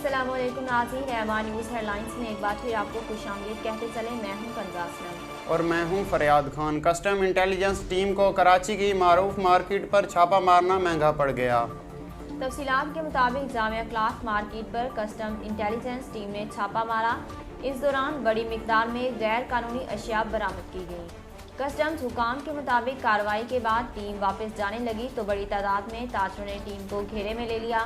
अस्सलामुअलैकुम नाज़रीन, एमा न्यूज़ हेडलाइंस में एक बार फिर आपको खुशामदीद कहते चले। मैं हूं कंज़ा असलम और मैं हूं फरियाद खान। कस्टम इंटेलिजेंस टीम को कराची की मारूफ मार्केट पर छापा मारना महंगा पड़ गया। तफसीलात के मुताबिक जामिया क्लाथ मार्केट पर कस्टम इंटेलिजेंस टीम ने छापा मारा। इस दौरान बड़ी मिकदार में गैर कानूनी अशिया बरामद की गई। कस्टम्स हुकाम के मुताबिक कार्रवाई के बाद टीम वापस जाने लगी तो बड़ी तादाद में ताजरों ने टीम को घेरे में ले लिया।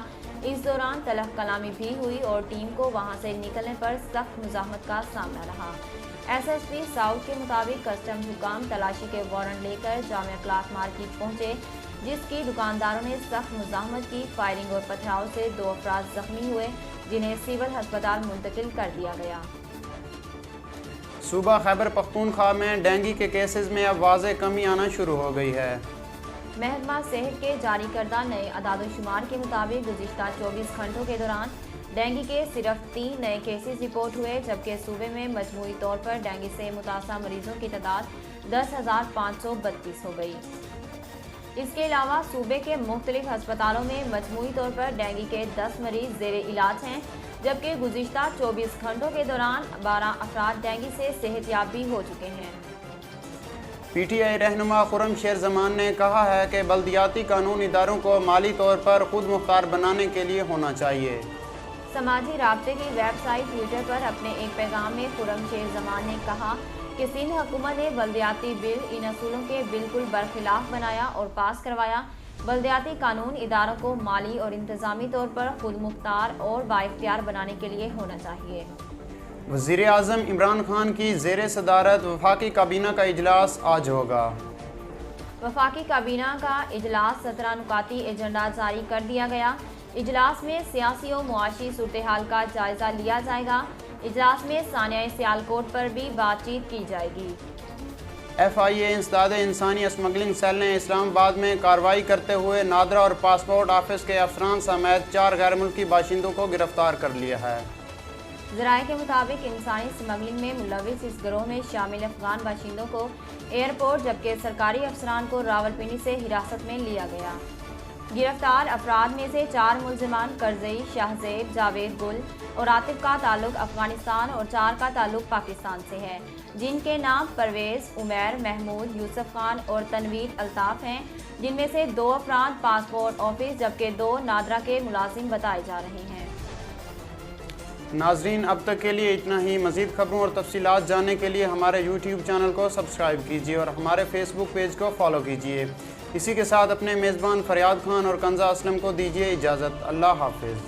इस दौरान तलब कलामी भी हुई और टीम को वहां से निकलने पर सख्त मुज़ाहमत का सामना रहा। SSP साउथ के मुताबिक कस्टम्स हुकाम तलाशी के वारंट लेकर जामिया क्लाथ मार्केट पहुंचे, जिसकी दुकानदारों ने सख्त मुज़ाहमत की। फायरिंग और पथराव से 2 अफराद जख्मी हुए, जिन्हें सिविल अस्पताल मुंतकिल कर दिया गया। सूबा खैबर पख्तूनख्वा में डेंगू के केसेस में अब वाज़ेह कमी आना शुरू हो गई है। महकमा सेहत के जारी करदा नए अदाद-ओ-शुमार के मुताबिक गुज़िश्ता 24 घंटों के दौरान डेंगू के सिर्फ 3 नए केसेस रिपोर्ट हुए, जबकि सूबे में मजमूई तौर पर डेंगू से मुतासर मरीजों की तादाद 10,532 हो गई। इसके अलावा सूबे के मुख्तलिफ अस्पतालों में मजमूई तौर पर डेंगू के 10 मरीज ज़ेरे इलाज हैं, जबकि गुज़िश्ता 24 घंटों के दौरान 12 अफराद डेंगू से सेहतयाब भी हो चुके हैं। PTI रहनुमा खुर्रम शेर जमान ने कहा है कि बल्दियाती कानून इदारों को माली तौर पर खुद मुख्तार बनाने के लिए होना चाहिए। समाजी राब्ते की वेबसाइट ट्विटर पर अपने एक पैगाम में खुर्रम शेर जमान ने कहा कि सिंध हुकूमत ने बल्दियाती बिल इन असूलों के बिल्कुल बरखिलाफ बनाया और पास करवाया। बल्दियाती कानून इदारों को माली और इंतजामी तौर पर खुद मुख्तार और बाइख्तियार बनाने के लिए होना चाहिए। वज़ीर आज़म इमरान खान की ज़ेर सदारत वफाकी काबीना का इजलास आज होगा। वफाकी काबीना का इजलास 17 नुकाती एजेंडा जारी कर दिया गया। इजलास में सियासी और मुआशी सूरत हाल का जायजा लिया जाएगा। इजलास में सानिया सियालकोट पर भी बातचीत की जाएगी। FIA इंसदाद इंसानी स्मगलिंग सेल ने इस्लामाबाद में कार्रवाई करते हुए नादरा और पासपोर्ट ऑफिस के अफसरान समेत 4 गैर मुल्की बाशिंदों को गिरफ्तार कर लिया है। ज़राए के मुताबिक इंसानी स्मगलिंग में मुलविस इस गिरोह में शामिल अफगान बाशिंदों को एयरपोर्ट जबकि सरकारी अफसरान को रावलपिंडी से हिरासत में लिया गया। गिरफ्तार अफराद में से 4 मुलजिमान करजई, शाहजेब, जावेद गुल और आतिफ का ताल्लुक अफगानिस्तान और 4 का ताल्लुक पाकिस्तान से है, जिनके नाम परवेज़, उमैर, महमूद, यूसुफ खान और तनवीर अल्ताफ़ हैं, जिनमें से 2 अफराद पासपोर्ट ऑफिस जबकि 2 नादरा के मुलाजिम बताए जा रहे हैं। नाजरीन, अब तक के लिए इतना ही। मज़ीद खबरों और तफसीलात जानने के लिए हमारे YouTube चैनल को सब्सक्राइब कीजिए और हमारे Facebook पेज को फॉलो कीजिए। इसी के साथ अपने मेज़बान फरियाद खान और कंज़ा असलम को दीजिए इजाज़त। अल्लाह हाफ़िज़।